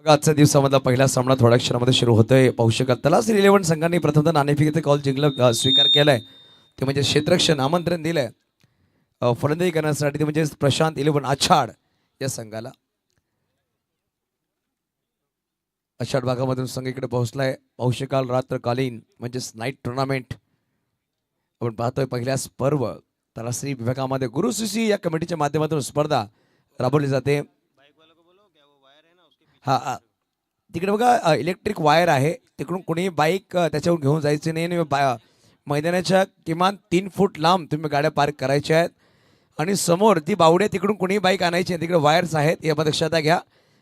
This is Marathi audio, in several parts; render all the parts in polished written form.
आजच्या दिवसामधला पहिला सामना थोड्या क्षणामध्ये सुरू होतोय. पाहू शकाल तलासरी 11 संघांनी प्रथमतः नाणेफेकीचे कॉल जिंकलं स्वीकार केलाय. ते म्हणजे क्षेत्ररक्षण आमंत्रण दिलंय फलंदाजी करण्यासाठी. ते म्हणजे प्रशांत 11 आछाड या संघाला. आषाढ भागामधून संघ इकडे पोहोचलाय. पाहू शकाल रात्रकालीन म्हणजेच नाईट टुर्नामेंट आपण पाहतोय. पहिल्याच पर्व तलासरी विभागामध्ये गुरुशिशी या कमिटीच्या माध्यमातून स्पर्धा राबवली जाते. हा तिकडे बघा इलेक्ट्रिक वायर आहे. तिकडून कोणी बाईक त्याच्यावर घेऊन जायचे नाही आणि मैदानाच्या किमान 3 फूट लांब तुम्ही गाड्या पार्क करायच्या आहेत. आणि समोर ती बावडे तिकडून कोणी बाईक आणायची तिकडे वायर्स आहेत यामध्ये लक्षात घ्या.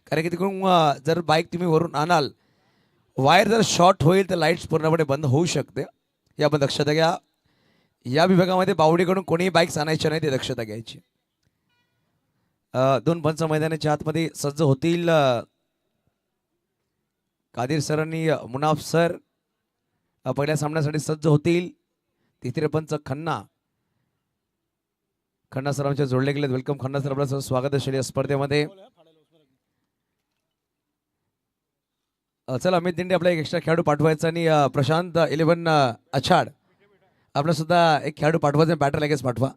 कारण की तिकडून जर बाईक तुम्ही वरून आणाल वायर जर शॉर्ट होईल तर लाईट्स पूर्णपणे बंद होऊ शकते. यामध्ये लक्षात घ्या. या विभागामध्ये बावडीकडून कोणीही बाईक्स आणायच्या नाही ते दक्षता घ्यायची. 2 पंच मैदानाच्या आतमध्ये सज्ज होतील. कादिर सर आणि मुनाफ सर पहिल्या सामन्यासाठी सज्ज होतील. तिसरे पंच खन्ना सर आमच्या जोडले गेले. वेलकम खन्ना सर, आपलं स्वागत असेल या स्पर्धेमध्ये. चला अमित दिंडे आपला एक एक्स्ट्रा खेळाडू पाठवायचा आणि प्रशांत 11 आछाड आपला सुद्धा एक खेळाडू पाठवायचा. बॅटर लगेच पाठवा.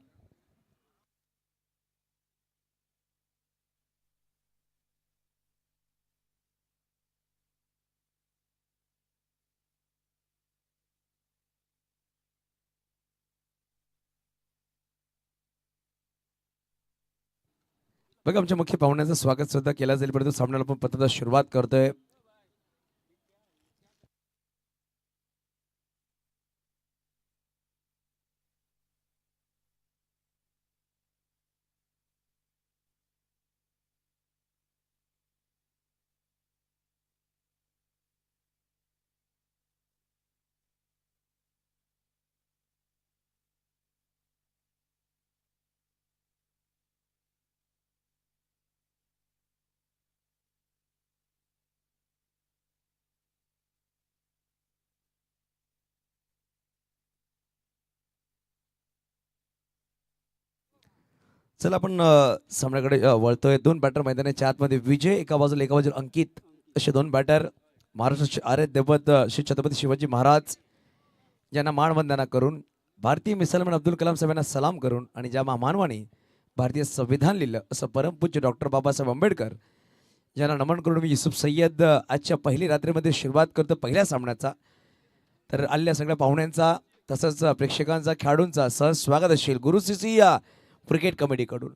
बघा आमच्या मुख्य पाहुण्याचं स्वागत सुद्धा केलं जाईल. परंतु सामन्याला आपण प्रथमतः सुरुवात करतोय. चला आपण सामन्याकडे वळतोय. 2 बॅटर मैदानाच्या आतमध्ये विजय एका बाजूला अंकित असे 2 बॅटर. महाराष्ट्राचे आर्य दैवत श्री छत्रपती शिवाजी महाराज यांना मानवंदना करून, भारतीय मिसालमन अब्दुल कलाम साहेबांना सलाम करून आणि ज्या महामानवाने भारतीय संविधान लिहिलं असं परमपूज्य डॉक्टर बाबासाहेब आंबेडकर यांना नमन करून मी युसुफ सय्यद आजच्या पहिली रात्रीमध्ये सुरुवात करतो पहिल्या सामन्याचा. तर आलेल्या सगळ्या पाहुण्यांचा तसंच प्रेक्षकांचा खेळाडूंचा सहज स्वागत असेल गुरुशिशी या क्रिकेट कमिटीकडून.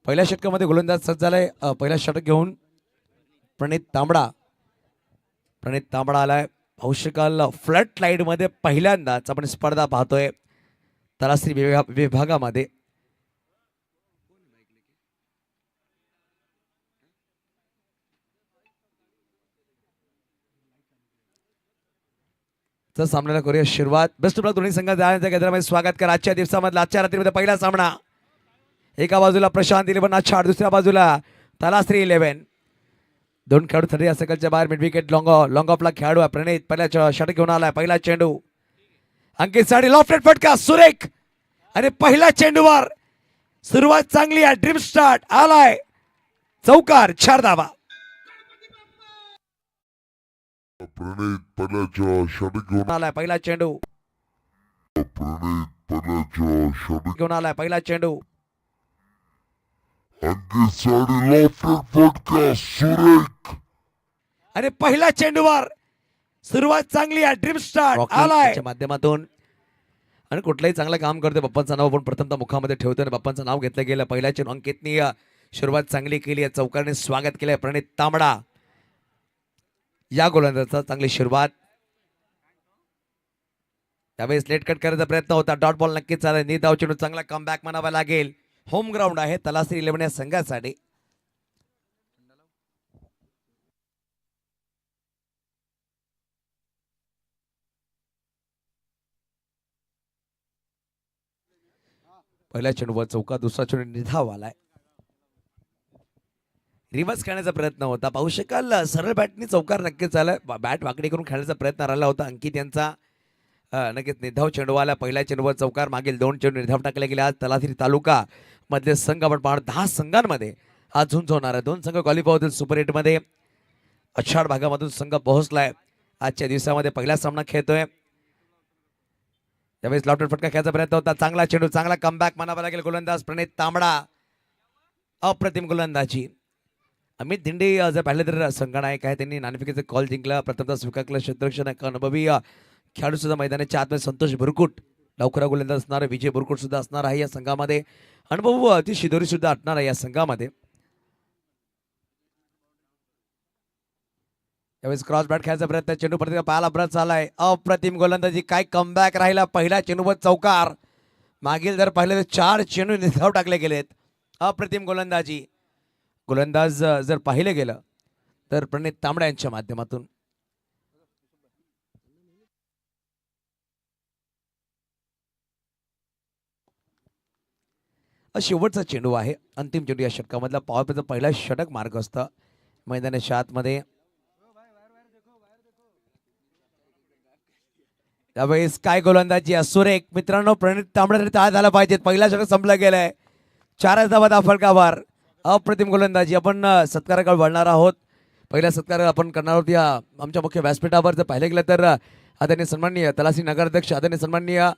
पहिल्या षटकामध्ये गोलंदाज सज्ज झालाय. पहिला षटक घेऊन प्रणित तांबडा आलाय. पाहू शकाल फ्लड लाईट मध्ये पहिल्यांदाच आपण स्पर्धा पाहतोय तलासरी विभागामध्ये. तर सामन्याला करूया सुरुवात. बेस्ट ऑफ लक दोन्ही संघात जाण्याच्या केंद्रामध्ये स्वागत करा. आजच्या दिवसामधला आजच्या रात्रीमध्ये पहिला सामना. एका बाजूला प्रशांत 11 आछाड, दुसऱ्या बाजूला तलासरी 11. 2 खेळाडू थंडी असकलच्या बाहेर. मिड विकेट लॉंग ऑफला खेळाडू आहे प्रणित. पहिल्या षटक घेऊन आलाय. पहिला चेंडू अंकित साठी लॉफ्टेड फटका सुरेख आणि पहिल्या चेंडूवर सुरुवात चांगली आहे. ड्रीम स्टार्ट आलाय. चौकार 4 धावा. प्रणित पहिल्याच्या षटक घेऊन आलाय. पहिला चेंडू घेऊन आलाय. पहिला चेंडू अंकित साठी लॉफ्टेड फटका सुरेख आणि पहिल्या चेंडूवर सुरुवात चांगली आहे. ड्रीम स्टार्ट आलाय माध्यमातून आणि कुठलंही चांगलं काम करतोय. बाप्पांचं नाव आपण प्रथमतः मुखामध्ये ठेवतोय आणि बाप्पांचं नाव घेतलं गेलं. पहिल्या चेंडू अंकितनी सुरुवात चांगली केली आहे. चौकारने स्वागत केलंय प्रणित तांबडा या गोलंदाजाचा. चांगली सुरुवात. त्यावेळेस लेट कट करायचा प्रयत्न होता. डॉट बॉल नक्कीच चालेल. निर्धाव चेंडू चांगला कमबॅक म्हणावा लागेल. होम ग्राउंड आहे तलासरी 11 या संघासाठी. पहिल्या चेंडूवर चौका, दुसरा चेंडू निधाव आलाय. रिव्हर्स खेळण्याचा प्रयत्न होता. पाहू शकाल सरळ बॅटनी चौकार नक्कीच झाला. बॅट वाकडी करून खेळण्याचा प्रयत्न राहिला होता अंकित यांचा. नक्कीच निधाव चेंडू आला. पहिल्या चेंडूवर चौकार. मागील 2 चेंडू निधाव टाकले गेले. आज तलासरी तालुका मधले संघ आपण पाहणार 10 संघांमध्ये आज झुंज होणार आहे. 2 संघ क्वालिफाय होतील सुपर 8 मध्ये. आषाढ भागामधून संघ पोहोचलाय. आजच्या दिवसामध्ये पहिला सामना खेळतोय. त्यावेळेस लॉफ्टेड फटका खेळायचा प्रयत्न होता. चांगला चेंडू, चांगला कमबॅक म्हणावा लागेल. गोलंदाज प्रणित तांबडा, अप्रतिम गोलंदाजी. अमित धिंडे जर पाहिलं तर संघनायक आहे. त्यांनी नाणेफेकीचा कॉल जिंकला. प्रथमतः स्वीकारलं क्षेत्ररक्षण एक अनुभवी खेळाडू सुद्धा मैदानाच्या आतमध्ये संतोष बुरकुट, लवकर गोलंदाज असणार विजय बुरकुट सुद्धा असणार आहे या संघामध्ये. अनुभव अति शिदोरी सुद्धा असणार आहे या संघामध्ये. त्यावेळेस क्रॉस बॅट खेळायचा प्रयत्न, चेंडू प्रतिका पाहायला बरंच चालाय. अप्रतिम गोलंदाजी, काय कमबॅक राहिला. पहिला चेंडूवर चौकार. मागील जर पाहिलं तर 4 चेंडू निधाव टाकले गेलेत. अप्रतिम गोलंदाजी. गोलंदाज जर पाहिलं गेलं तर प्रणित तांबडा यांच्या माध्यमातून. शेवटचा चेंडू आहे, अंतिम चेंडू या षटकामधला. पॉवर प्लेचा पहिला षटक मार्ग असतं मैदानाच्या आतमध्ये. त्यावेळेस काय गोलंदाजी सुरेख. मित्रांनो, प्रणित तांबडे तयार झाला पाहिजेत. पहिला षटक संपला गेलाय. 4 धावा फलकावर. अप्रतिम गोलंदाजी. आपण सत्काराकडे वळणार आहोत. पहिला सत्कार आपण करणार आहोत या आमच्या मुख्य व्यासपीठावर. जर पाहिलं गेलं तर आदरणीय सन्माननीय तलासी नगराध्यक्ष आदरणीय सन्माननीय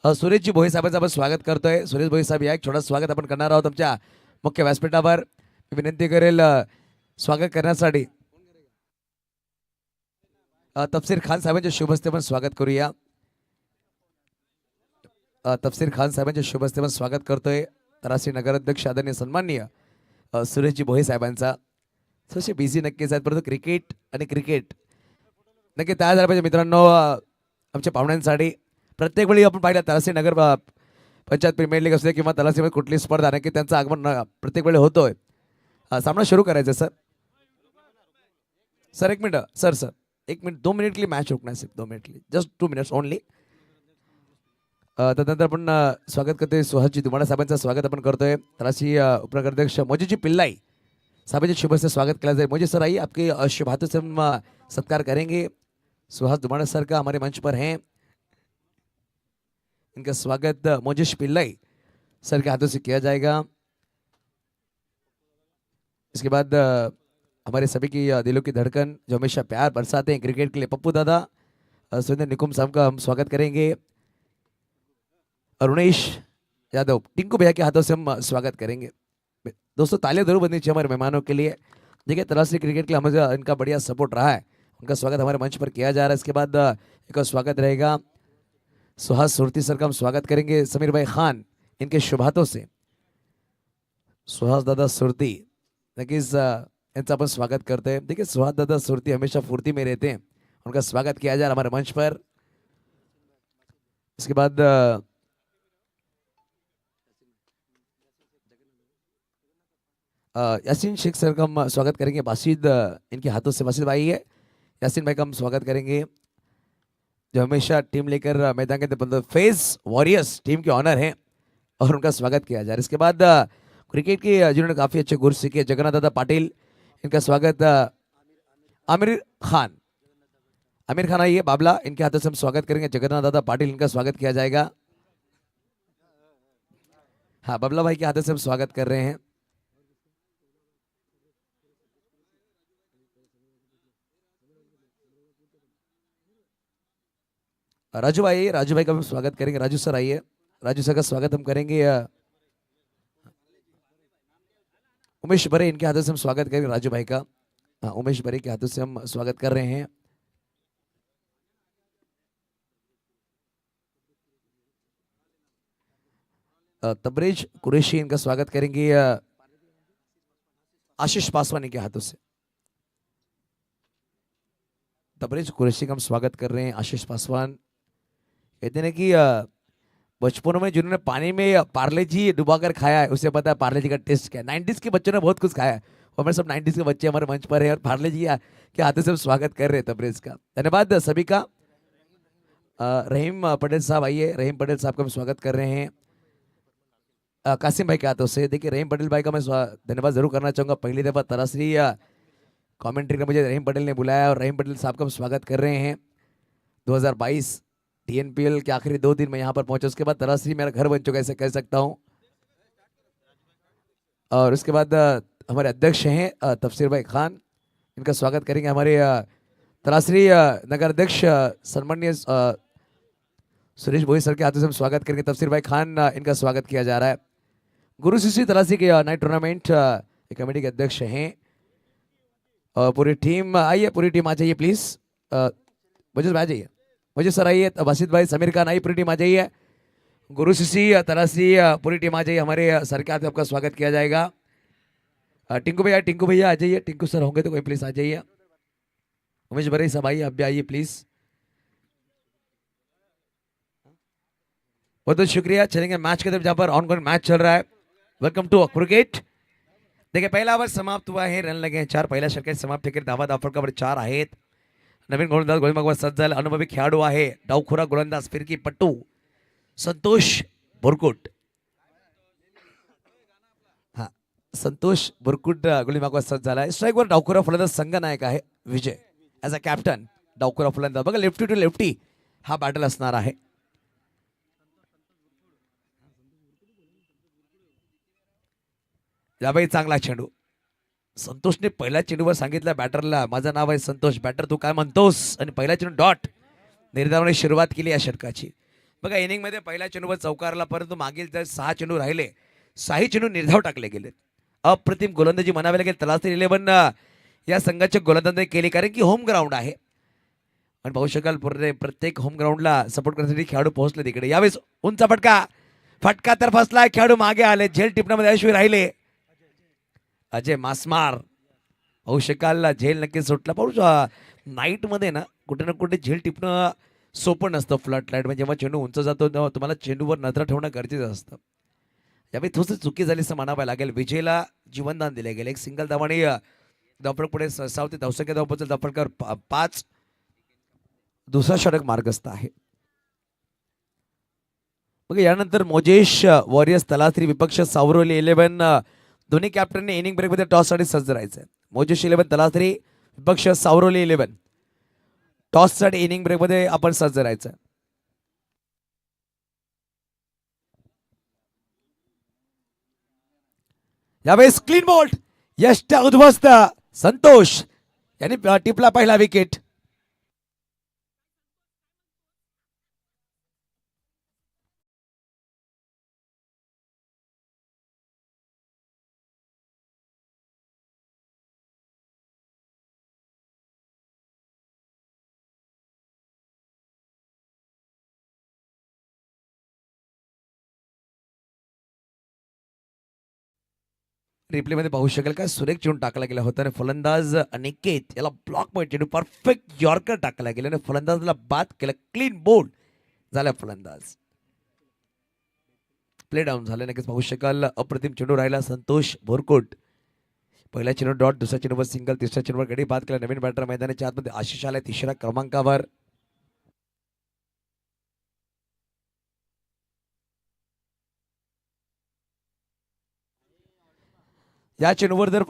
सुरेशजी भोई साहेबांचं आपण स्वागत करतोय. सुरेश भोई साहेब या एक छोटं स्वागत आपण करणार आहोत आमच्या मुख्य व्यासपीठावर. मी विनंती करेल स्वागत करण्यासाठी तफसीर खान साहेबांच्या शुभ हस्ते पण स्वागत करूया. तफसीर खान साहेबांच्या शुभ हस्ते पण स्वागत करतोय. तलासी नगराध्यक्ष आदरणीय सन्माननीय सुरेशजी भोई साहेबांचा. तसे बिझी नक्कीच आहेत, परंतु क्रिकेट आणि क्रिकेट नक्की तयार झालं पाहिजे मित्रांनो. आमच्या पाहुण्यांसाठी प्रत्येक वेळी आपण पाहिलं तलासी नगर पंचायत प्रीमियर लीग असू दे किंवा तलासीमध्ये कुठली स्पर्धा नक्की त्यांचं आगमन प्रत्येक वेळी होतोय. सामना सुरू करायचा सर. सर एक मिनिट सर. सर एक मिनिट, 2 मिनिट के लिए मैच रुकना है. सिर्फ 2 मिनट के लिए, जस्ट 2 मिनट्स ओनली. त्यानंतर आपण स्वागत करतोय सुहासजी दुमाडा साहेबांचं स्वागत आपण करतोय. तलासी उपनगराध्यक्ष मोजीजी पिल्लाई साहेबांचे शुभ से स्वागत किया जाए. मोजी सर आइए, आपके शुभ हाथों से हम सत्कार करेंगे. सुहास दुमाडा सर का हमारे मंच पर हैं. इनका स्वागत मोजिश पिल्लाई सर के हाथों से किया जाएगा. इसके बाद हमारे सभी की दिलों की धड़कन जो हमेशा प्यार बरसाते हैं क्रिकेट के लिए, पप्पू दादा सुरेंद्र निकुम साहब का हम स्वागत करेंगे. अरुणेश यादव टिंकू भैया के हाथों से हम स्वागत करेंगे. दोस्तों तालियां जरूर बजनी चाहिए हमारे मेहमानों के लिए. देखिए तलाशी क्रिकेट के लिए हमें इनका बढ़िया सपोर्ट रहा है. उनका स्वागत हमारे मंच पर किया जा रहा है. इसके बाद एक स्वागत रहेगा सुहास सुरती सर का हम स्वागत करेंगे. समीर भाई खान इनके शुभ हाथों से सुहास दादा सुरती नक्कीच इनका अपन स्वागत करते हैं. देखिए सुहास दादा सुरती हमेशा फुर्ती में रहते हैं. उनका स्वागत किया जा रहा है हमारे मंच पर. इसके बाद यासीन शेख सर का हम स्वागत करेंगे. बासिद इनके हाथों से बासिद भाई है, यासीन भाई का हम स्वागत करेंगे जो हमेशा टीम लेकर मैदान के अंदर फेस वॉरियर्स टीम के ऑनर हैं और उनका स्वागत किया जा रहा है. इसके बाद क्रिकेट के जिन्होंने काफ़ी अच्छे गुर सीखे जगन्नाथ दादा पाटिल, इनका स्वागत. आमिर खान, आमिर खान आइए बाबला, इनके हाथों से हम स्वागत करेंगे. जगन्नाथ दादा पाटिल इनका स्वागत किया जाएगा. हाँ बाबला भाई के हाथों से हम स्वागत कर रहे हैं. राजू भाई, राजू भाई का हम स्वागत करेंगे. राजू सर आइए, राजू सर का स्वागत हम करेंगे. उमेश बरे इनके हाथों से हम स्वागत करेंगे राजू भाई का. हाँ उमेश बरे के हाथों से हम स्वागत कर रहे हैं. तबरेज कुरैशी इनका स्वागत करेंगे आशीष पासवान के हाथों से. तबरेज कुरैशी का हम स्वागत कर रहे हैं. आशीष पासवान कहते हैं कि बचपन में जिन्होंने पानी में पार्ले जी डुबा कर खाया है उसे पता है पार्ले जी का टेस्ट क्या है. 90s के बच्चों ने बहुत कुछ खाया है. हमारे सब 90s के बच्चे हमारे मंच पर है और पार्ले जी के हाथों से हम स्वागत कर रहे हैं तबरेज का. धन्यवाद सभी का. रहीम पटेल साहब आइए, रहीम पटेल साहब का हम स्वागत कर रहे हैं कासिम भाई के हाथों से. देखिए रहीम पटेल भाई का मैं धन्यवाद जरूर करना चाहूँगा. पहली दफ़ा तरासरी कमेंट्री में मुझे रहीम पटेल ने बुलाया और रहीम पटेल साहब का हम स्वागत कर रहे हैं. 2022 TNPL के आखिरी 2 दिन में यहाँ पर पहुंचा. उसके बाद तरासरी मेरा घर बन चुका है ऐसे कह सकता हूँ. और उसके बाद हमारे अध्यक्ष हैं तफसीर भाई खान, इनका स्वागत करेंगे। हमारे तलासरी नगर अध्यक्ष सम्माननीय सुरेश भोई सर के हाथों से हम स्वागत करेंगे। तफसीर भाई खान, इनका स्वागत किया जा रहा है। गुरु शिष्य तलासी के नाइट टूर्नामेंट कमेटी के अध्यक्ष हैं। पूरी टीम आइए, पूरी टीम आ जाइए प्लीज। मुझे आ जाइए, मुझे सर आइए। बासित भाई, समीर खान आइए, पूरी टीम आ जाइए। गुरु शिष्य तलासी पूरी टीम आ जाइए। हमारे सर के हाथ में आपका स्वागत किया जाएगा। टिंकू भैया आ जाइए। टिंकू सर होंगे तो कोई प्लीज आ जाइए। उमेश भरे सब आइए, आप भी आइए प्लीज। बहुत बहुत शुक्रिया। चलेंगे मैच की तरफ, जहां पर ऑनगोइंग मैच चल रहा है। Welcome to cricket. देखिए, पहिला ओव्हर समाप्त हुआ आहे, रन लगे हैं 4। पहिल्या षटकात समाप्त केले, धावा धावफलकावर 4 आहेत। नवीन गोलंदाज गोलमार्गावर सज्ज झाला, अनुभवी खेळाडू आहे, डावखुरा गोलंदाज फिरकी पट्टू संतोष बुरकुट। हा, संतोष बुरकुट गोलमार्गावर सज्ज झाला आहे। स्ट्राईकवर डावखुरा फलंदाज संघनायक आहे विजय, ॲज अ कॅप्टन। डावखुरा फलंदाज बघा, लेफ्टी टू लेफ्टी हा बॅटल असणार आहे। यावेळी चांगला चेंडू। संतोषने पहिल्या चेंडूवर सांगितलं बॅटरला, माझं नाव आहे संतोष, बॅटर तू काय म्हणतोस, आणि पहिला चेंडू डॉट निर्धावाने सुरुवात केली या षटकाची। बघा, इनिंगमध्ये पहिल्या चेंडूवर चौकारला, परंतु मागील जर 6 चेंडू राहिले, 6ही चेंडू निर्धाव टाकले गेले। अप्रतिम गोलंदाजी म्हणावी लागेल तलासरी 11 या संघाच्या गोलंदाजी केली, कारण की होम ग्राउंड आहे आणि पाहू शकाल प्रत्येक होम ग्राउंडला सपोर्ट करण्यासाठी खेळाडू पोहोचले तिकडे। यावेळेस उंच फटका तर फसला, खेळाडू मागे आले, झेल टिपण्यामध्ये यशस्वी राहिले अजय मासमार। पाहू शकाल झेल नक्की सुटला। पाहू नाईट मध्ये ना कुठे ना कुठे झेल टिपणं सोपं नसतं। फ्लड लाईट म्हणजे जेव्हा चेंडू उंच जातो तेव्हा तुम्हाला चेंडूवर नजर ठेवणं गरजेचं असतं। यावेळी थोडंसं चुकी झाली असं म्हणावं लागेल। विजयला जीवनदान दिले गेले, एक सिंगल धावाने धावफलक पुढे सावते धावसंख्या धावपल धावफलकावर 5। दुसरा षटक मार्गस्थ आहे। बघा, यानंतर मोजेश वॉरियर्स तलासरी विपक्ष सावरोली 11 दोन्ही कॅप्टनने इनिंग ब्रेकमध्ये टॉससाठी सज्ज राहायचं आहे। मोजेश 11 तलासरी विपक्ष सावरोली 11 टॉससाठी इनिंग ब्रेकमध्ये आपण सज्ज राहायचं। यावेळेस क्लीन बोल्ट, यष्ट उद्ध्वस्त संतोष यांनी टिपला पहिला विकेट। रिप्ले मध्ये पाहू शकाल का सुरेख चेंडू टाकला गेला होता आणि फलंदाज अनिकेत याला ब्लॉक पॉईंट चेंडू परफेक्ट यॉर्कर टाकला गेला आणि फलंदाजला बाद केला। क्लीन बोल्ड झाला फलंदाज, प्ले डाऊन झाले। नक्कीच पाहू शकाल अप्रतिम चेंडू राहिला संतोष बोरकोट। पहिल्या चेंडू डॉट, दुसऱ्या चेंडूवर सिंगल, तिसऱ्या चेंडूवर गडी बाद केला। नवीन बॅटर मैदानाच्या आतमध्ये आशिष आलाय 3ऱ्या क्रमांकावर। या चेंडूवर जर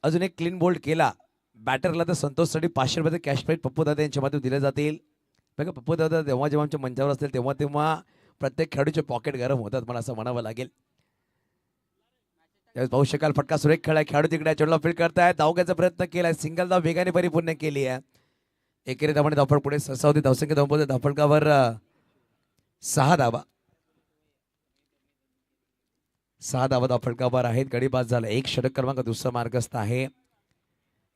अजून एक क्लीन बोल्ड केला बॅटरला तर संतोषसाठी 500 रुपये कॅश प्राईज पप्पू दादा यांच्या माध्यमातून दिले जातील। बघा, पप्पू दादा जेव्हा जेव्हा आमच्या मंचावर असतील तेव्हा तेव्हा प्रत्येक खेळाडूचे पॉकेट गरम होतात, मला असं म्हणावं लागेल। त्यावेळेस पाहू शकाल फटका सुरेख खेळा, खेळाडू तिकडे चेंडूला फील्ड करतायत, धाव घ्यायचा प्रयत्न केलाय, सिंगल धाव वेगाने परिपूर्ण केली आहे। एकेरी धावाने धावफलक पुढे सरसावती, धावसंख्या धावपल धावफलकावर 6 धावा, 6 धावा धावफलकावर आहेत। गडी बाद झाला, एक षटक क्रमांक दुसरा मार्गस्थ आहे।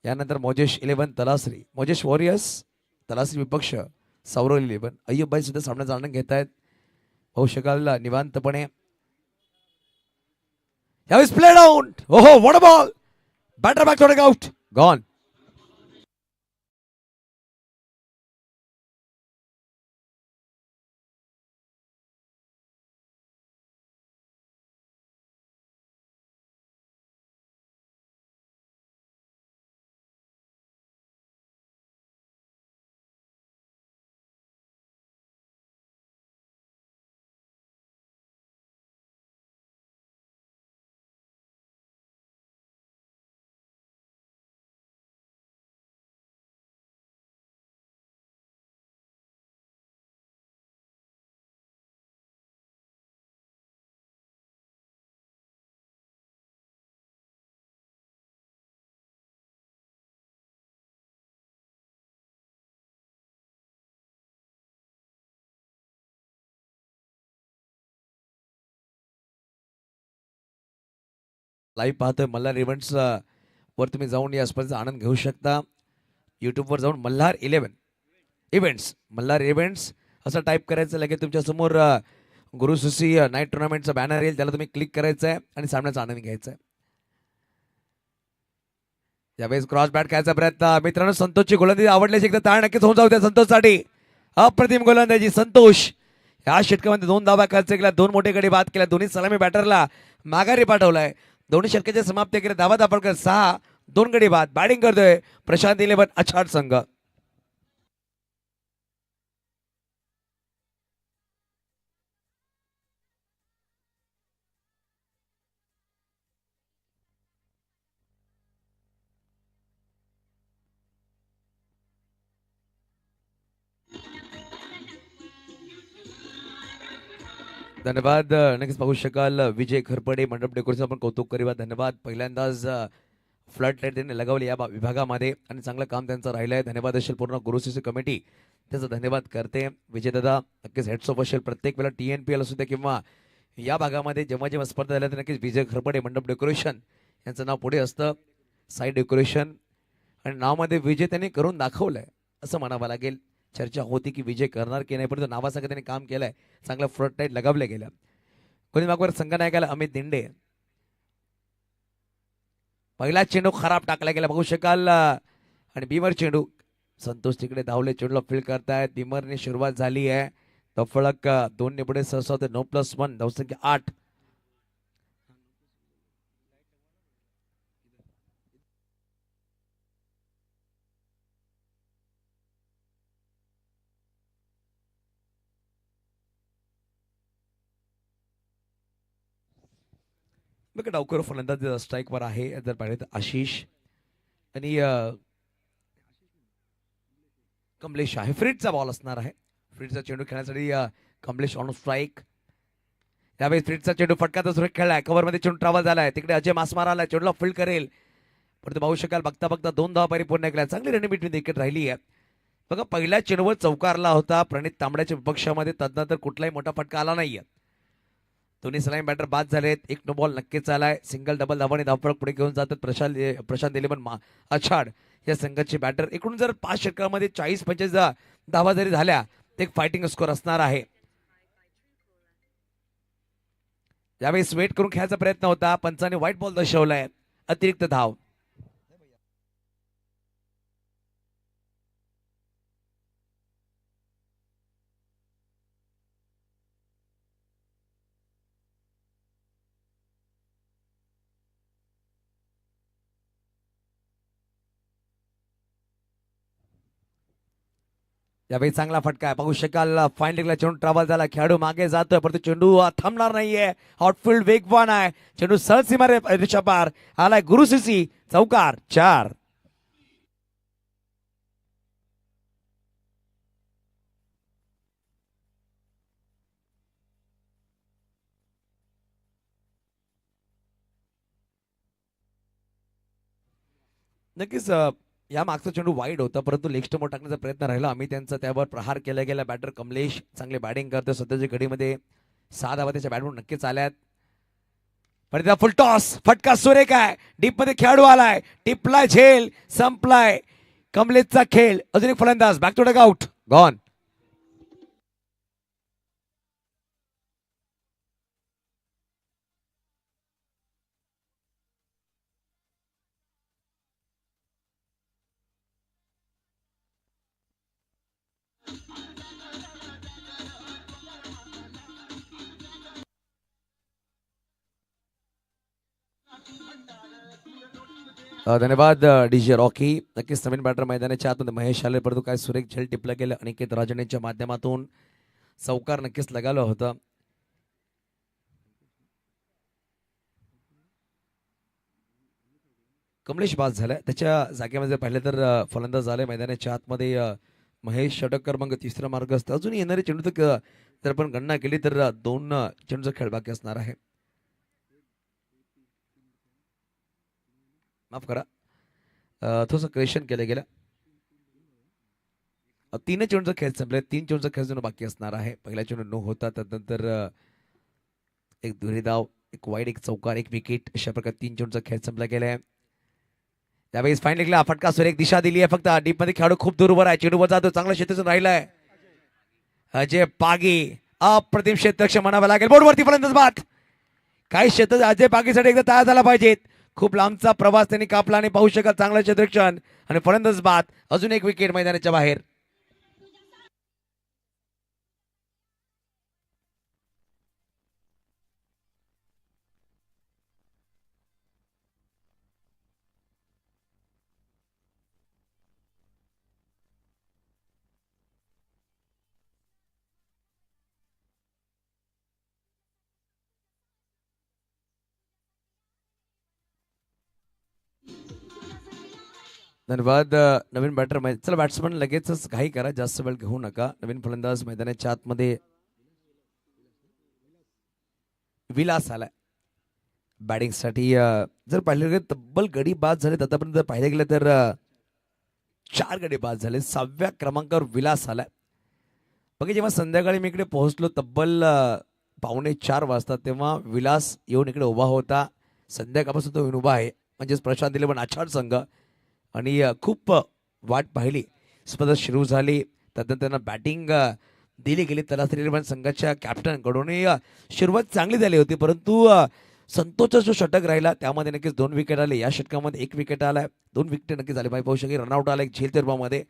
यानंतर मोजेश 11 तलासरी, मोजेश वॉरियर्स तलासरी विपक्ष सावरोली 11 अय्यूब भाई सुद्धा सामना जाणून घेत आहेत। पाहू शकाल निवांतपणे। यावेळेस प्ले डाऊन, ओहो what a ball, batter back to out, gone. Live पाहतोय मल्हार इव्हेंट्स वर तुम्ही जाऊन या स्पर्धेचा आनंद घेऊ शकता. यूट्यूबवर जाऊन मल्हार 11 इव्हेंट्स मल्हार इव्हेंट्स असं टाईप करायचं. लगेच तुमच्या समोर गुरु सुसी नाईट टुर्नामेंटचा बॅनर येईल, त्याला तुम्ही क्लिक करायचं आहे आणि सामन्याचा आनंद घ्यायचा आहे. यावेळेस क्रॉस बॅट खेळायचा प्रयत्न. मित्रांनो, संतोषची गोलंदाजी आवडल्याची एकदा ताळ नक्कीच होऊन जाऊ द्या संतोषसाठी. अप्रतिम गोलंदाजी संतोष. या षटकामध्ये 2 धावा खर्च केल्या, 2 मोठे गडी बाद केल्या, दोन्ही सलामी बॅटरला माघारी पाठवलाय. दोन्ही षटकाच्या समाप्ती केल्या, धावा दापडकर 6, 2 गडी बाद. बॅटिंग करतोय प्रशांत 11 अछाड संघ. धन्यवाद. नक्कीच पाहू शकाल विजय खरपडे मंडप डेकोरेशन आपण कौतुक करूया. धन्यवाद. पहिल्यांदाच फ्लड लाईट त्यांनी लगवली या विभागामध्ये आणि चांगलं काम त्यांचं राहिलं आहे. धन्यवाद असेल पूर्ण गुरुशिष्य कमिटी, त्याचा धन्यवाद करते. विजयदादा नक्कीच हेड्स ऑफ असेल. प्रत्येक वेळेला TNPL असू द्या किंवा या भागामध्ये जेव्हा जेव्हा स्पर्धा झाल्या तर नक्कीच विजय खरपडे मंडप डेकोरेशन यांचं नाव पुढे असतं. साई डेकोरेशन आणि नावामध्ये विजय त्यांनी करून दाखवलंय असं म्हणावं लागेल. चर्चा होती की विजय करणार की नाही, परंतु नावासाठी त्यांनी काम केलंय. चांगलं फ्रंट लाईट लगावलं गेलं. कोणी मागवर संघनायकाला अमित दिंडे. पहिला चेंडू खराब टाकला गेला बघू शकाल आणि बीमर चेंडू. संतोष तिकडे धावले, चेंडूला फील्ड करतायत. बीमरने सुरुवात झाली आहे. तो फलक 2 ने पुढे सहसा 9+1 धावसंख्या 8. बघा डावकर फलंदाज स्ट्राईकवर आहे. जर पाहिले तर आशिष आणि कमलेश आहे. फ्रीडचा बॉल असणार आहे. फ्रीडचा चेंडू खेळण्यासाठी कमलेश ऑन स्ट्राईक. त्यावेळेस फ्रीडचा चेंडू फटका सुरेख खेळलाय. कव्हरमध्ये चेंडू ट्रॅव्हल झालाय. तिकडे अजय मासमार आलाय, चेंडूला फील्ड करेल. परंतु पाहू शकाल बघता बघता 2 धावा परिपूर्ण केल्या. चांगली रनिंग बिटवीन विकेट राहिली आहे. बघा पहिल्या चेंडूवर चौकारला होता प्रणित तांबड्याच्या विपक्षामध्ये. तदनंतर कुठलाही मोठा फटका आला नाहीये. दोन्ही सलामी बॅटर बाद झालेत. 1 नो बॉल नक्कीच आलाय. सिंगल डबल धावाने धावफलक पुढे घेऊन जातात प्रशांत 11 आछाड या संघाचे बॅटर. एकूण जर 5 षटकामध्ये 40-45 धावा जरी झाल्या तर एक फायटिंग स्कोर असणार आहे. यावेळी वेट करून खेळायचा प्रयत्न होता. पंचाने व्हाईट बॉल दर्शवलाय. अतिरिक्त धाव. यावेळी चांगला फटका आहे पाहू शकाल. फाईन लेगला चेंडू ट्रॅव्हल झाला. खेळाडू मागे जातोय परंतु चेंडू थांबणार नाहीये. आउटफील्ड वेगवान आहे. चेंडू सहज सीमा रेषा पार आलाय. गुरुशिसी चौकार 4. नक्कीच या मागचा चेंडू वाईड होता परंतु लेग स्टंपवर टाकण्याचा प्रयत्न राहिला. आम्ही त्यांचा त्यावर प्रहार केला गेला. बॅटर कमलेश चांगले बॅटिंग करतो. सध्याच्या घडीमध्ये 6 धावा त्याच्या बॅटमधून नक्कीच आल्यात. पण फुल टॉस फटका सुरेख आहे. डीप मध्ये खेळाडू आलाय. टिपलाय झेल संपलाय कमलेशचा खेळ. अजून एक फलंदाज back to dugout gone. धन्यवाद DJ रॉकी. नक्कीच नवीन बॅटर मैदानाच्या आतमध्ये महेश आले परंतु काय सुरेख झेल टिपलं गेलं. अनिकेत राजणेच्या माध्यमातून चौकार नक्कीच लगावलं होतं. कमलेश बाद झालाय. त्याच्या जागेमध्ये पाहिलं तर फलंदाज झाले मैदानाच्या आतमध्ये महेश षटकर. मग तिसरा मार्ग असतं. अजून येणारे चेंडू जर आपण गणना केली तर 2 चेंडूचा खेळ बाकी असणार आहे. माफ करा, थोडंसं करेक्शन केलं गेलं. 3 चेंडूचा खेळ संपले. 3 चेंडूचा खेळ जणू बाकी असणार आहे. पहिला चेंडू नो होता. त्यानंतर एक दुहेरी धाव एक वाईड, एक चौकार, एक विकेट, अशा प्रकारे 3 चेंडूचा खेळ संपला गेलाय. त्यावेळेस फाईन लेगला फटका सुरेख दिशा दिली आहे. फक्त डीप मध्ये खेळाडू खूप दूरवर आहे. चेंडूवर जातो, चांगला क्षेत्ररक्षण राहिलाय. अजय पागी अप्रतिम क्षेत्ररक्षण म्हणावं लागेल. बोर्डवरती फलंदाज बाद. काही क्षेत्र अजय पागीसाठी एकदा तयार झाला पाहिजेत. खूप लांबचा प्रवास त्यांनी कापला आणि पाहू शकाल चांगलं क्षेत्ररक्षण आणि फलंदाज बाद. अजून एक विकेट मैदानाच्या बाहेर. धन्यवाद. नवीन बॅटर चला बॅट्समन लगेचच घाई करा, जास्त वेळ घेऊ नका. नवीन फलंदाज मैदानाच्या आतमध्ये विलास आलाय बॅटिंगसाठी. जर पाहिलं गेलं तब्बल गडी बाद झाले आतापर्यंत. जर पाहिलं गेलं तर 4 गडी बाद झाले. 6व्या क्रमांकावर विलास आलाय. बघा जेव्हा संध्याकाळी मी इकडे पोहोचलो तब्बल 3:45 वाजता, तेव्हा विलास येऊन इकडे उभा होता. संध्याकाळपासून तो येऊन उभा आहे. म्हणजेच प्रशांत दिले पण आछाड संघ आणि खूप वाट पाहिली. स्पर्धा सुरू झाली, त्यानंतर त्यांना बॅटिंग दिली गेली. त्याला पण संघाच्या कॅप्टनकडून सुरुवात चांगली झाली होती, परंतु संतोषचा जो षटक राहिला त्यामध्ये नक्कीच 2 विकेट आले. या षटकामध्ये 1 विकेट आलाय. 2 विकेट नक्कीच झाले. पाहू शकेल रनआउट आला एक झेल तेरबामध्ये.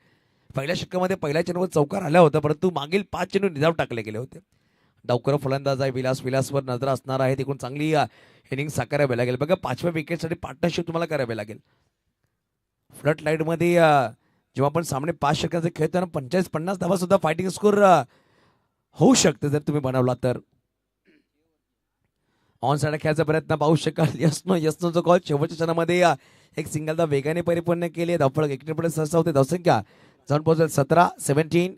पहिल्या षटकामध्ये पहिल्या चेंडूवर चौकार आला होता, परंतु मागील 5 चेंडू निजाव टाकले गेले होते. डावकर फलंदाज आहे विलास. विलासवर नजर असणार आहे. तिकडून चांगली इनिंग साकारावी लागेल. बघा 5व्या विकेटसाठी पार्टनरशिप तुम्हाला करावी लागेल. फ्लड लाईटमध्ये जेव्हा आपण सामने 5 षटकांचे खेळताना 45-50 धावा सुद्धा फायटिंग स्कोर होऊ शकते जर तुम्ही बनवला तर. ऑन साइड खेळायचा प्रयत्न पाहू शकाल. यस्नोचा कॉल शेवटच्या क्षणामध्ये एक सिंगलदा वेगाने परिपूर्ण केली. धावफलक एकटेपणे सहसा होते. धावसंख्या जाऊन पोहोचेल 17-17.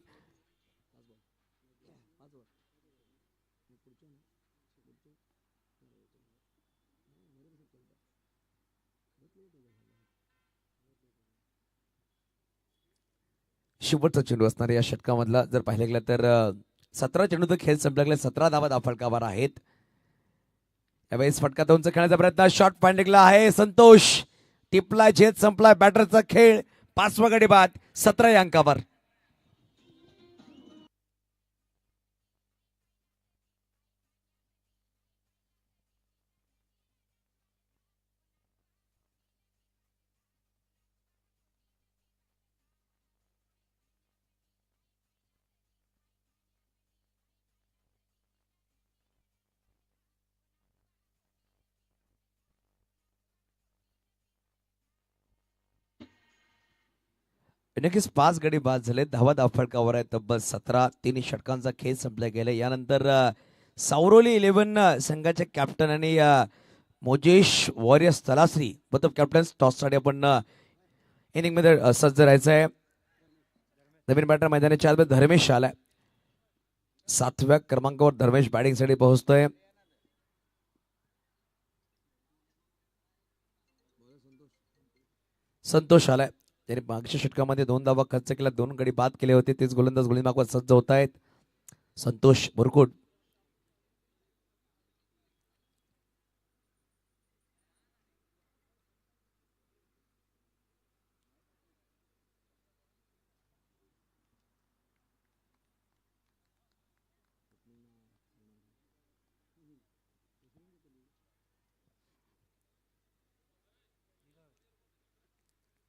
शेवटचा चेंडू असणार या षटकामधला. जर पाहिलं गेलं तर 17 चेंडूचा खेळ संपला गेला. 17 धावा धावफलकावर आहेत. यावेळेस फटका 2चा खेळण्याचा प्रयत्न. शॉर्ट पॉइंटिंगला आहे संतोष. टिपला झेल संपला. बॅटरचा खेळ. 5वा गडी बाद. 17 या अंकावर. नक्कीच 5 गडी बाद झाले. धावा धावफलकावर आहे तब्बल 17. 3 षटकांचा खेळ संपला गेला. यानंतर सावरोली 11 संघाचे कॅप्टन आणि मोजेश वॉरियर्स तलाश्री बोथ ऑफ कॅप्टन्स टॉससाठी आपण इनिंग मध्ये सज्ज राहायचं आहे. नवीन बॅटर मैदानाच्या आत धर्मेश आलाय. 7व्या क्रमांकावर धर्मेश बॅटिंगसाठी पोहोचतोय. संतोष आलाय. त्यांनी मागच्या षटकामध्ये 2 धावा खर्च केला. 2 गडी बाद केले होते. तेच गोलंदाज गोलंदाबाद सज्ज होत आहेत. संतोष मुरकुट.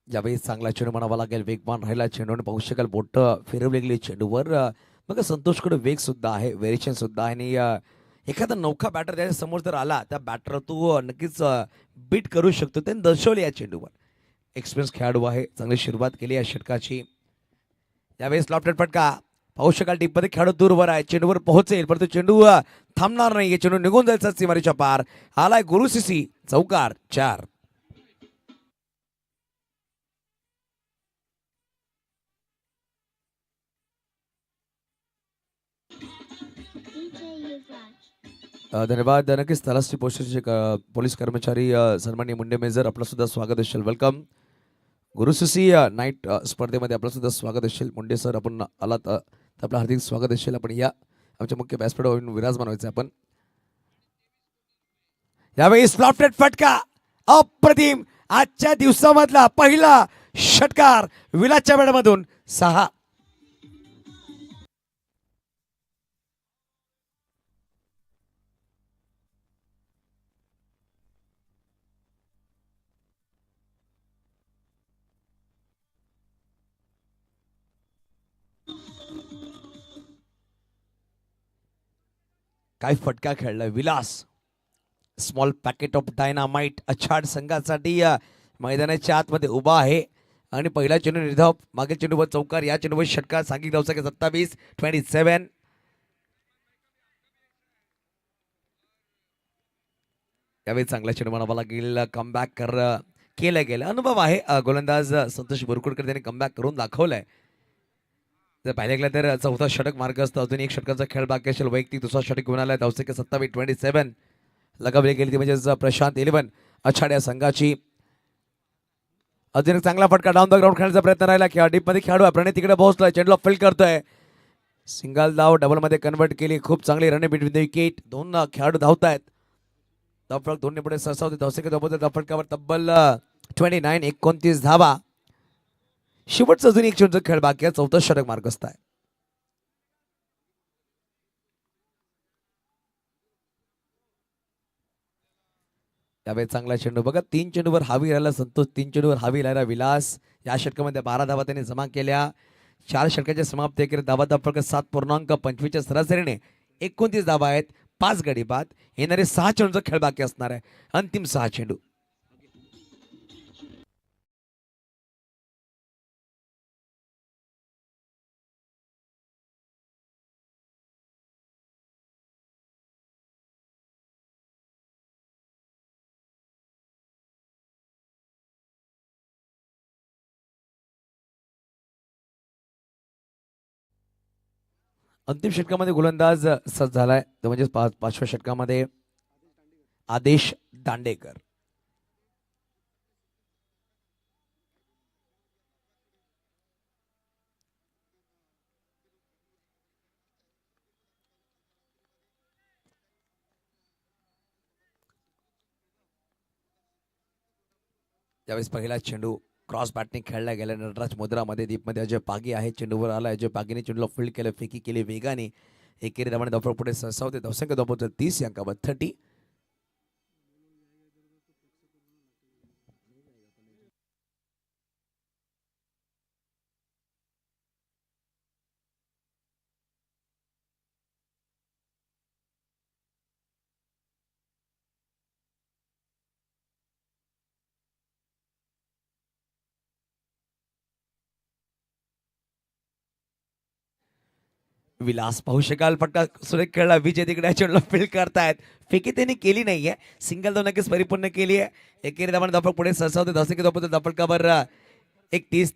यावेळी चांगला चेंडू म्हणावा लागेल. वेगवान राहिला चेंडू. पाहू शकाल बोट फिरवली गेली चेंडूवर. मग संतोषकडे वेग सुद्धा आहे, व्हेरिएशन सुद्धा आहे आणि एखादा नौका बॅटर त्याच्या समोर जर आला त्या बॅटर तो नक्कीच बीट करू शकतो. त्यांनी दर्शवले या चेंडूवर. एक्सपिरियन्स खेळाडू आहे. चांगली सुरुवात केली या षटकाची. यावेळेस लॉफ्टेड फटका. पाहू शकाल टीपमध्ये खेळाडू दूरवर आहे. चेंडूवर पोहोचेल परंतु चेंडू थांबणार नाही. चेंडू निघून जायचा सीमारेच्या पार. आलाय गुरुसिसी. चौकार. 4. धन्यवाद. नक्कीच तलाशी पोस्टचे पोलीस कर्मचारी सन्माननीय मुंडे मेजर आपलं सुद्धा स्वागत असेल. वेलकम. गुरुसिसी नाईट स्पर्धेमध्ये आपलं सुद्धा स्वागत असेल. मुंडे सर आपण आलात तर आपलं हार्दिक स्वागत असेल. आपण या आमच्या मुख्य व्यासपीठावर विराजमान व्हायचं आपण. यावेळी स्लॉफ्टेड फटका अप्रतिम. आजच्या दिवसामधला पहिला षटकार विलासच्या बॅटमधून 6. काय फटका खेळलाय Vilas. Small packet of dynamite अछाड संघासाठी मैदानाच्या आतमध्ये उभा आहे आणि पहिला चेंडू निर्धाव मागील चेंडूवर चौकार, या चेंडूवर षटकार. सांघिक धावसंख्या 27. यावेळी चांगला चेंडू म्हणावा लागेल. कमबॅक केलं गेलं. अनुभव आहे गोलंदाज संतोष बोरकुडकर, त्यांनी कमबॅक करून दाखवलंय. जर पाहिलं गेलं तर चौथा षटक मार्ग असतो. अजून एक षटकाचा खेळ बाकी असेल. वैयक्तिक दुसरा षटक घेऊन आलाय. धावसंख्या 27. लगावली गेली ती म्हणजेच प्रशांत 11 अछाड या संघाची. अजून एक चांगला फटका डाऊन द ग्राउंड खेळण्याचा प्रयत्न राहिला. डीप मध्ये खेळाडू प्रणय तिकडे पोहोचलाय. चेंडूला फील्ड करतोय. सिंगल धाव डबल मध्ये कन्वर्ट केली. खूप चांगली रन बिटवीन द विकेट. दोन खेळाडू धावतायत. धावफलक दोन्ही पुढे सरसावते. धावसंख्या धावफलकावर तब्बल 29 धावा. शेवटचा अजून एक चेंडूचा खेळ बाकी आहे. चौथा षटक मार्गस्थ आहे. त्यावेळी चांगला चेंडू बघा. 3 चेंडूवर हावी राहिला संतोष. 3 चेंडूवर हावी राहिला विलास. या षटकामध्ये 12 धावा त्यांनी जमा केल्या. 4 षटकाच्या समाप्ती केली. धावा धावफलक 7.25 सरासरीने 29 धावा आहेत. 5 गडी बाद. येणारे 6 चेंडूचा खेळ बाकी असणार आहे. अंतिम 6 चेंडू. अंतिम षटकामध्ये गोलंदाज सज्ज झालाय. तो म्हणजे 5व्या षटकामध्ये आदेश दांडेकर. त्यावेळेस पहिला चेंडू क्रॉस बॅटने खेळला गेला. नटराज मुद्रामध्ये दीपमध्ये अजय पागी आहे. चेंडूवर आला. अजय पागीने चेंडूला फील्ड केलं. फेकी केली वेगाने. एकेरी धावाने धावफलक पुढे सरसावते. धावसंख्या धावपळ 30 अंकावर 30. विलास पाहू शकाल. फटका सुरेख खेळला. विजय तिकडे चेंडूला फील्ड करतायत. फेकी त्यांनी केली नाहीये. सिंगल धाव नक्कीच परिपूर्ण केली आहे. एकेरी धावाने धावफलक पुढे सरसावते. धावसंख्या धावपळ धावफलकावर 31.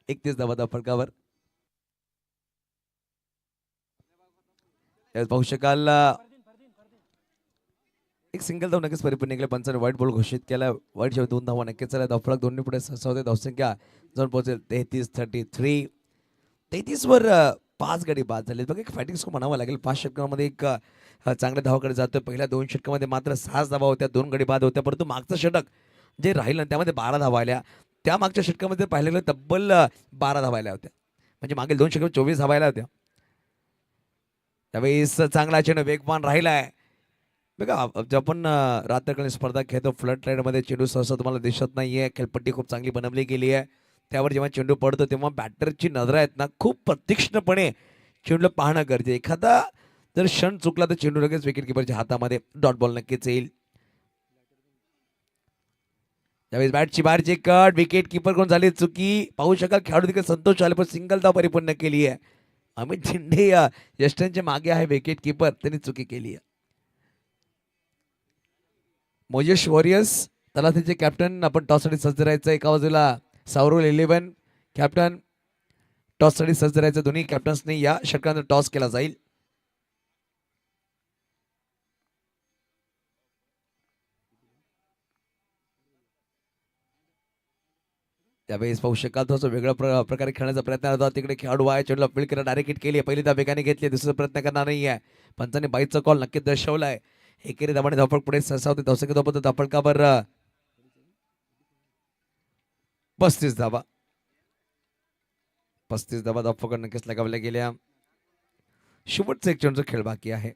31 धावा धावफलकावर. पाहू शकाल. एक सिंगल धाव नक्कीच परिपूर्ण केले. पंचाने व्हाईट बॉल घोषित केला. व्हाईट शिवाय 2 धावा नक्कीच झाल्या. धावफलक दोन्ही पुढे सरसावते. धावसंख्या जाऊन पोहोचेल 33. 33 वर 5 गडी बाद झाले. बघा एक फायटिंग स्कोर म्हणावा लागेल. 5 षटकांमध्ये एक चांगल्या धावाकडे जातोय. पहिल्या 2 षटकामध्ये मात्र 6 धावा होत्या. 2 गडी बाद होत्या. परंतु मागचं षटक जे राहिलं त्यामध्ये 12 धावा आल्या. त्या मागच्या षटकामध्ये पाहिलं गेलं तब्बल 12 धावा आल्या होत्या. म्हणजे मागील 2 षटकात 24 धावा आल्या होत्या. त्यावेळेस चांगला चेंडू वेगवान राहिलाय. बघा आपण रात्रकालीन स्पर्धा खेळतो. फ्लड लाईटमध्ये चेंडू सहसा तुम्हाला दिसत नाहीये. खेळपट्टी खूप चांगली बनवली गेली आहे. त्यावर जेव्हा चेंडू पडतो तेव्हा बॅटरची नजर आहेत ना खूप तीक्ष्णपणे चेंडूला पाहणं गरजेचं. एखादा जर क्षण चुकला तर चेंडू लगेच विकेट किपरच्या हातामध्ये. डॉट बॉल नक्कीच येईल. त्यावेळेस बॅटची बाहेरची कट. विकेट किपर कोण झाली चुकी. पाहू शकाल खेळाडू तिकडे संतोष आले पण सिंगल धाव परिपूर्ण केली आहे. अमित झेंडे यष्टनच्या मागे आहे विकेट किपर. त्यांनी चुकी केली आहे. मोजेश वॉरियर्स तलाठीचे कॅप्टन. आपण टॉससाठी सज्ज राहायचं. एका बाजूला सावरुल 11 कॅप्टन. टॉससाठी सज्ज राहायचं. दोन्ही कॅप्टन्सनी या षटकांचा टॉस केला जाईल. त्यावेळेस पाहू शकाल थोडंसं वेगळ्या प्रकारे खेळण्याचा प्रयत्न होता. तिकडे खेळाडू आहे चेंडूला फील्ड केला, डायरेक्ट हिट केली आहे. पहिली धाव वेगाने घेतली, दुसरा प्रयत्न करणार नाही आहे. पंचांनी बाईचा कॉल नक्कीच दर्शवला आहे. एकेरी धावाने धावपळ पुढे सरसावते. धावसंख्या धावपळ धावपळकावर 35 धावा. 35 धावा धावपळ नक्कीच लगावल्या गेल्या. शेवटचा एक चेंडूचा खेळ बाकी आहे.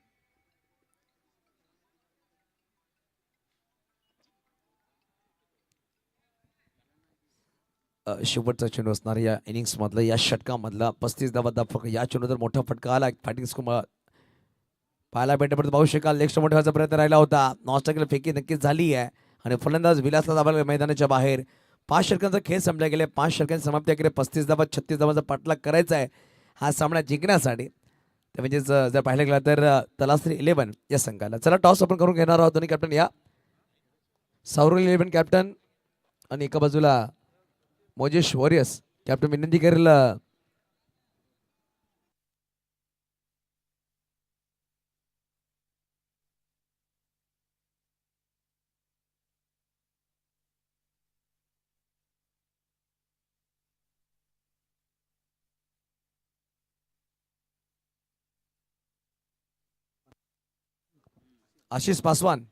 शेवटचा चेंडू असणार या इनिंग्स मधला, या षटकामधला. 35 धावा धावपळ. या चेंडू जर मोठा फटका आला फायटिंग स्कोर पाहायला भेटण्यापर्यंत पाहू शकाल. नेक्स्ट मोठा व्हायचा प्रयत्न राहिला होता. नॉस्टॅकला फेकी नक्कीच झाली आहे आणि फलंदाज विलासला दाबाला मैदानाच्या बाहेर. 5 षटकांचा खेळ संपला गेले. 5 षटकांची समाप्ती केली. 35 धावा 36 धावांचा पाठलाग करायचा आहे हा सामना जिंकण्यासाठी. ते म्हणजेच जर पाहिलं गेलं तर तलासरी 11 या संघाला. चला टॉस आपण करून घेणार आहोत दोन्ही कॅप्टन या. सावरुल 11 कॅप्टन आणि एका बाजूला मोजेश वॉरियर्स कॅप्टन. विनंती करेल आशिष पासवान.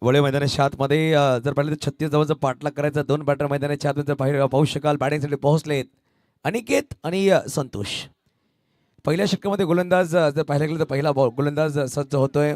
वळे मैदानाच्या आतमध्ये जर पाहिलं तर 36 धावांचा पाठलाग करायचा. 2 बॅटर मैदानाच्या आतमध्ये जर पाहू शकाल बॅटिंगसाठी पोहोचलेत अनिकेत आणि संतोष. पहिल्या षटकामध्ये गोलंदाज जर पाहायला गेलं तर पहिला गोलंदाज सज्ज होतोय.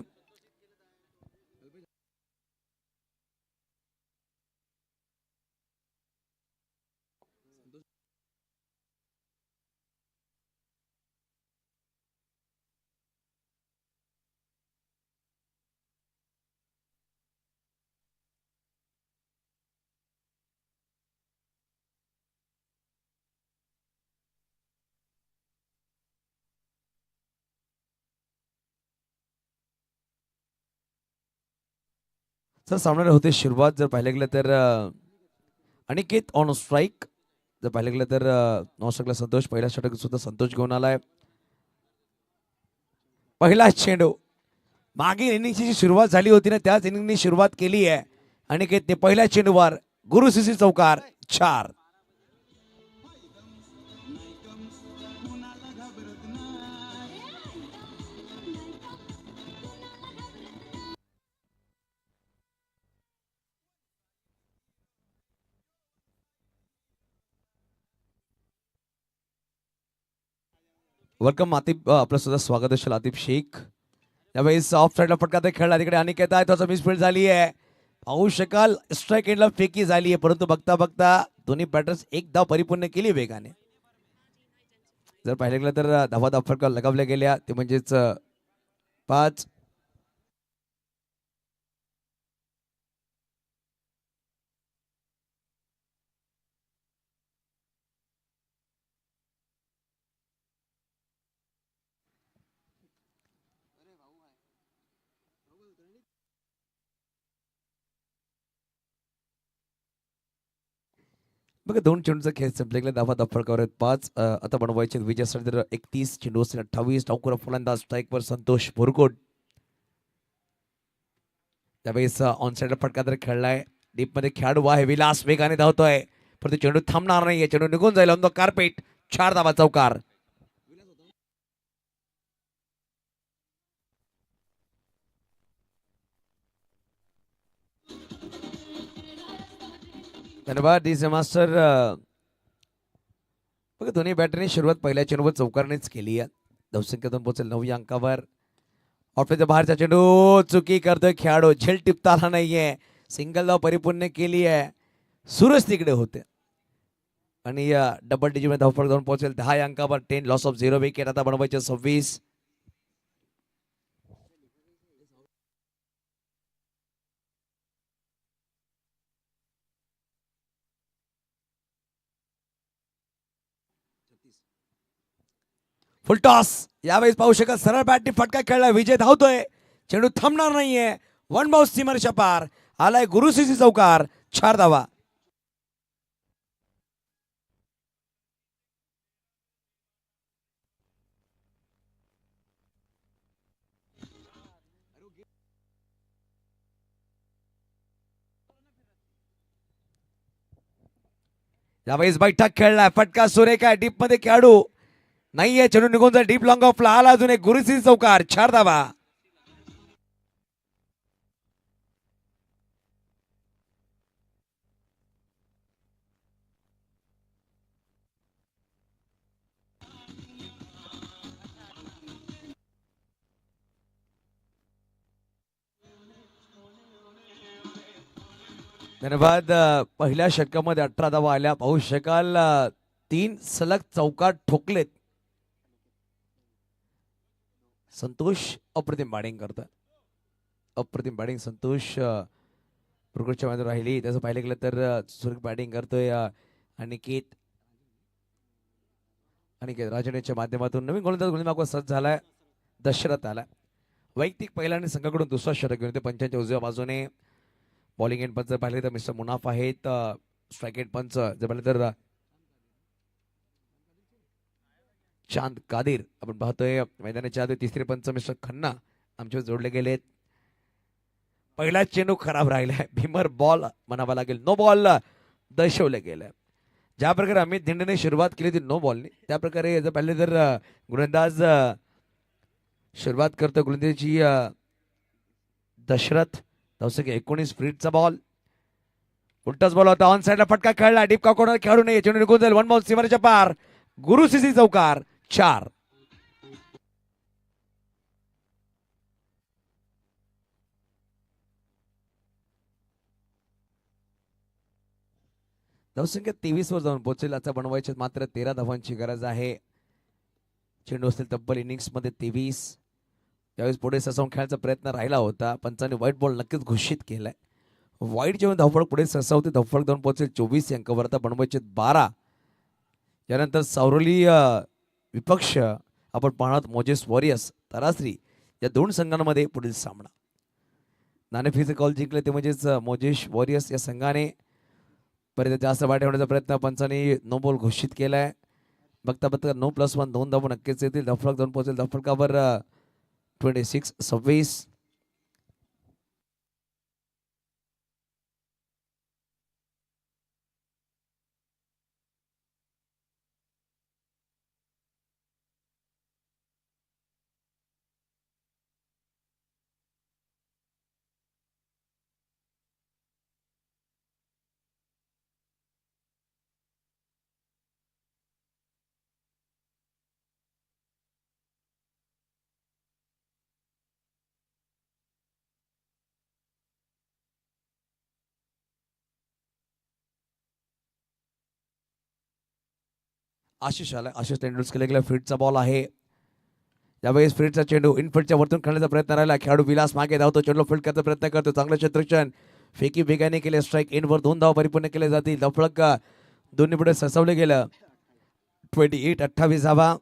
सर सामन्याला होते सुरुवात जर पाहिलं गेलं तर अनिकेत ऑन स्ट्राईक. जर पाहिलं गेलं तर नॉन स्ट्राईकला संतोष. पहिल्या षटक सुद्धा संतोष घेऊन आलाय. पहिला चेंडू मागील इनिंगची जी सुरुवात झाली होती ना त्याच इनिंगनी सुरुवात केली आहे आणि ते पहिल्या चेंडूवर गुरुसिसी चौकार 4. वेलकम आतिफ, आपलं सुद्धा स्वागत असेल आतिफ शेख. यावेळेस ऑफ साईडला फटका ते खेळला, तिकडे अनिकेत आहे, त्याचा मिसफील्ड झाली आहे. पाहू शकाल स्ट्राईक एंडला फेकी झाली आहे, परंतु बघता बघता दोन्ही बॅटर्स एक धाव परिपूर्ण केली वेगाने. जर पाहिलं गेलं तर धावा फटका लगावल्या गेल्या ते म्हणजेच 5. बघा 2 चेंडूचा खेळ संपलेला, धावा फटकावर आहेत 5. आता बनवायचे विजयासाठी तर 31 चेंडू असतील 28. डावखुरा फलंदाज स्ट्राईकवर संतोष बोरकोट. त्यावेळेस ऑन साईडला फटका तर खेळलाय, डीप मध्ये खेळाडू आहे विलास वेगाने धावतोय, पण चेंडू थांबणार नाहीये, चेंडू निघून जाईल ऑन द कार्पेट. 4 धावा चौकार. धन्यवाद डीजे मास्टर. बघा दोन्ही बॅटरनी सुरुवात पहिल्या चेंडूवर चौकारनेच केली आहे. धावसंख्येतून पोहोचेल 9 या अंकावर. ऑफच्या बाहेरचा चेंडू चुकी करतोय खेळाडू, झेल टिपता आला नाहीये, सिंगल धाव परिपूर्ण केली आहे. सूरज तिकडे होते आणि डबल डिजिट मध्ये धावफलक जाऊन पोहोचेल 10 या अंकावर. 10 लॉस ऑफ 0 विकेट. आता बनवायचे 26. फुल टॉस. यावेळेस पाहू शकाल सरळ बॅटने फटका खेळला, विजय धावतोय, चेंडू थांबणार नाहीये, 1 बाउन्स सीमारेषा पार. आलाय गुरुसिसी चौकार. 4 धावा. यावेळेस बैठक खेळलाय, फटका सुरेख आहे, डीप मध्ये खेळाडू नाहीये, चेंडू निघून जाईल डीप लॉंग ऑफला. आला अजून एक गुरुसिसी चौकार. 4 धावा. धन्यवाद. पहिल्या षटकामध्ये 18 धावा आल्या. पाहू शकाल 3 सलग चौकार ठोकलेत. संतोष अप्रतिम बॅटिंग करतोय, अप्रतिम बॅटिंग संतोष प्रकृतच्या मध्ये राहिली. त्याचं पाहिलं गेलं तर सुरेख बॅटिंग करतोय अनिकेत राजनेच्या माध्यमातून. नवीन गोलंदाज गोलंदाज सज्ज झालाय दशरथ आलाय. वैयक्तिक पहिला आणि संघाकडून दुसरा षटक घेऊन ते पंचांच्या उजव्या बाजूने. बॉलिंग एंड पंच पाहिले तर मिस्टर मुनाफ आहेत. स्ट्राईक एंड पंच जर पाहिलं तर चांद कादिर आपण पाहतोय. मैदानाच्या आधी तिसरे पंच मिस्टर खन्ना आमच्या जोडले गेलेत. पहिला चेंडू खराब राहिलाय, भीमर बॉल म्हणावा लागेल, नो बॉल दर्शवले गेलं. ज्या प्रकारे अमित धिंडेने सुरुवात केली होती नो बॉलने, त्या प्रकारे जर पाहिले तर गोलंदाज सुरुवात करतो. गोलंदाजी दशरथ. धावसंख्या 19. फ्रीडचा बॉल, उलटाच बॉल होता. ऑन साईडला फटका खेळला, डीप का कोणाला खेळू नये, चेंडू निघून जाईल 1 बाउन्स सीमारेषा पार. गुरुसिसी चौकार. 4. धावसंख्या 23 वर जाऊन पोहोचेल. आता बनवायचे मात्र 13 धावांची गरज आहे. चेंडू असतील तब्बल इनिंग्स मध्ये 23. त्यावेळेस पुढे ससावून खेळायचा प्रयत्न राहिला होता, पंचांनी व्हाईट बॉल नक्कीच घोषित केलाय. व्हाईट जेव्हा धावफलक पुढे ससावते, धावफलक जाऊन पोहोचेल 24 अंकावर. आता बनवायचे 12. यानंतर सावरली विपक्ष आपण पाहणार मोजेस वॉरियर्स तरासरी या 2 संघांमध्ये पुढील सामना. नाणेफेकीचे कॉल जिंकले ते म्हणजेच मोजेस वॉरियर्स या संघाने. परत जास्त वाटे होण्याचा प्रयत्न पंचांनी नो बॉल घोषित केलाय. बघता बघता 9+1 2 धावा नक्कीच येतील. धावफलक जाऊन पोहोचेल. धावफलकावर 26-26. आशिष आला. आशिष तेंडुलकर केलेला फील्डचा बॉल आहे. यावेळेस फील्डचा चेंडू इनफिल्डच्या वरतून खेळण्याचा प्रयत्न राहिला. खेळाडू विलास मागे धावतो. चेंडू फील्ड करण्याचा प्रयत्न करतो. चांगलं क्षेत्ररक्षण. फेकी बेगाने केले. स्ट्राईक इनवर 2 धाव परिपूर्ण केले जातील. लफळक दोन्ही पुढे ससवले गेलं. 28-28 धावा.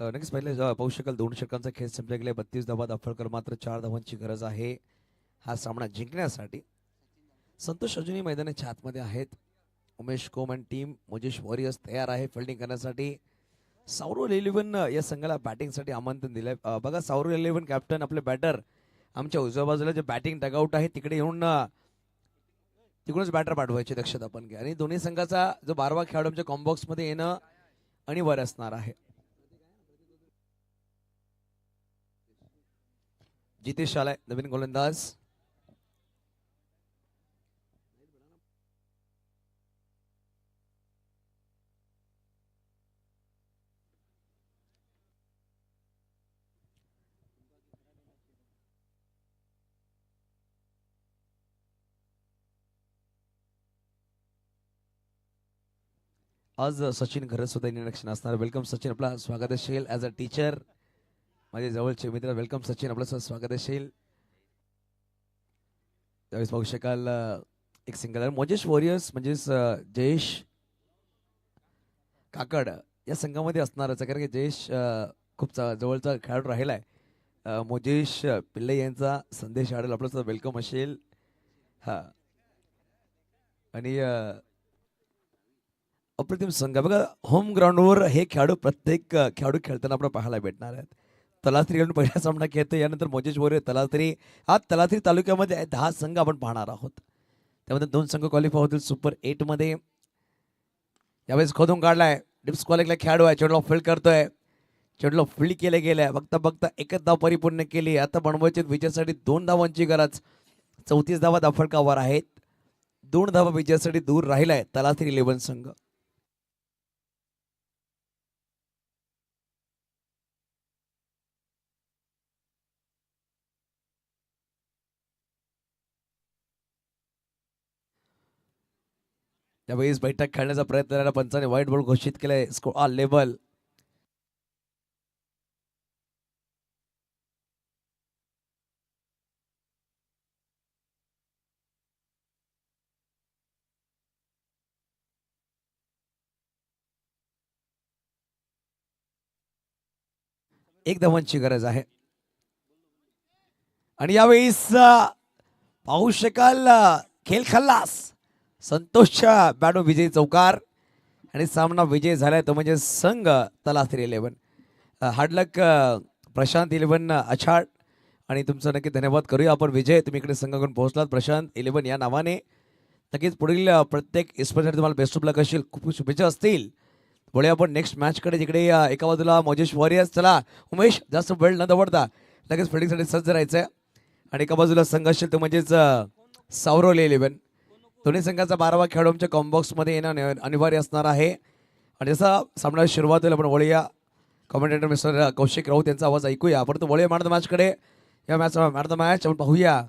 नक्कीच पहिले पाहू शकाल 2 षटकांचा खेळ संपला गेला. 32 धावा. दाफळकर मात्र 4 धावांची गरज आहे हा सामना जिंकण्यासाठी. संतोष अजूनही मैदानाच्या आतमध्ये आहेत. उमेश कोम आणि टीम मोजेश वॉरियर्स तयार आहे फिल्डिंग करण्यासाठी. साऊरुल 11 या संघाला बॅटिंगसाठी आमंत्रण दिलंय. बघा साऊरुल 11 कॅप्टन आपले बॅटर आमच्या उजव्या बाजूला जे बॅटिंग डगआउट आहे तिकडे येऊन तिकडूनच बॅटर पाठवायची दक्षता आपण घ्या. आणि दोन्ही संघाचा जो 12वा खेळाडू आमच्या कॉम्बॉक्स मध्ये येणं अनिवार्य असणार आहे. जितेश आलाय नवीन गोलंदाज. आज सचिन घरत सुद्धा इंट्रोडक्शन असणार. वेलकम सचिन, आपला स्वागत असेल ॲज अ टीचर. माझे जवळचे मित्र, वेलकम सचिन, आपलं स्वागत असेल. त्यावेळेस पाहू शकाल एक सिंगल मोजेश वॉरियर्स म्हणजेच जयेश काकड या संघामध्ये असणारच आहे, कारण की जयेश खूप जवळचा खेळाडू राहिला आहे. मोजेश पिल्ले यांचा संदेश आढळेल, आपलं सुद्धा वेलकम असेल. हां, आणि अप्रतिम संघ बघा, होम ग्राउंडवर हे खेळाडू प्रत्येक खेळाडू खेळताना आपल्याला पाहायला भेटणार आहेत. तलासरीकडून पहिला सामना खेळतो, यानंतर मोजेश वॉरियर तलासरी. हा तलासरी तालुक्यामध्ये 10 संघ आपण पाहणार आहोत. त्यामध्ये 2 संघ क्वालिफाय होतील सुपर 8 मध्ये. यावेळेस खोदून काढलाय, डिप्स क्वालिटीला खेळाडू आहे, चेंडूला फील्ड करतोय, चेंडूला फील्ड केले गेले. बघता बघता एकच धाव परिपूर्ण केली. आता बनवायचे विजयासाठी 2 धावांची गरज. 34 धावा धावफलकावर आहेत. 2 धावा विजयासाठी दूर राहिलाय तलासरी 11 संघ. त्यावेळेस बैठक खेळण्याचा प्रयत्न करायला पंचाने व्हाईट बॉल घोषित केलाय. Score level. एक धावांची गरज आहे. आणि यावेळेस पाहू शकाल खेळ खल्लास संतोषच्या बॅटो विजयी चौकार आणि सामना विजय झालाय तो म्हणजे संघ तलासरी 11. हार्डलक प्रशांत 11 अछाड, आणि तुमचं नक्की धन्यवाद करूया आपण. विजय, तुम्ही इकडे संघाकडून पोहोचलात प्रशांत 11 या नावाने. नक्कीच पुढील प्रत्येक स्पर्धेसाठी तुम्हाला बेस्ट ऑफ लक असेल, खूप खूप शुभेच्छा असतील. पुढे आपण नेक्स्ट मॅचकडे, जिकडे एका बाजूला मोजेश वॉरियर्स. चला उमेश, जास्त वेळ न दवडता लगेच फिल्डिंगसाठी सज्ज राहायचं आहे. आणि एका बाजूला संघ असेल तो म्हणजेच सावरोली 11. दोन्ही संघाचा 12वा खेळाडू आमच्या कॉम्बॉक्समध्ये येणं अनिवार्य असणार आहे. आणि जसा सामन्याला सुरुवात होईल आपण वळूया कॉमेंटेटर मिस्टर कौशिक राऊत यांचा आवाज ऐकूया. परंतु वळूया मॅन ऑफ द मॅचकडे. या मॅच आपण पाहूया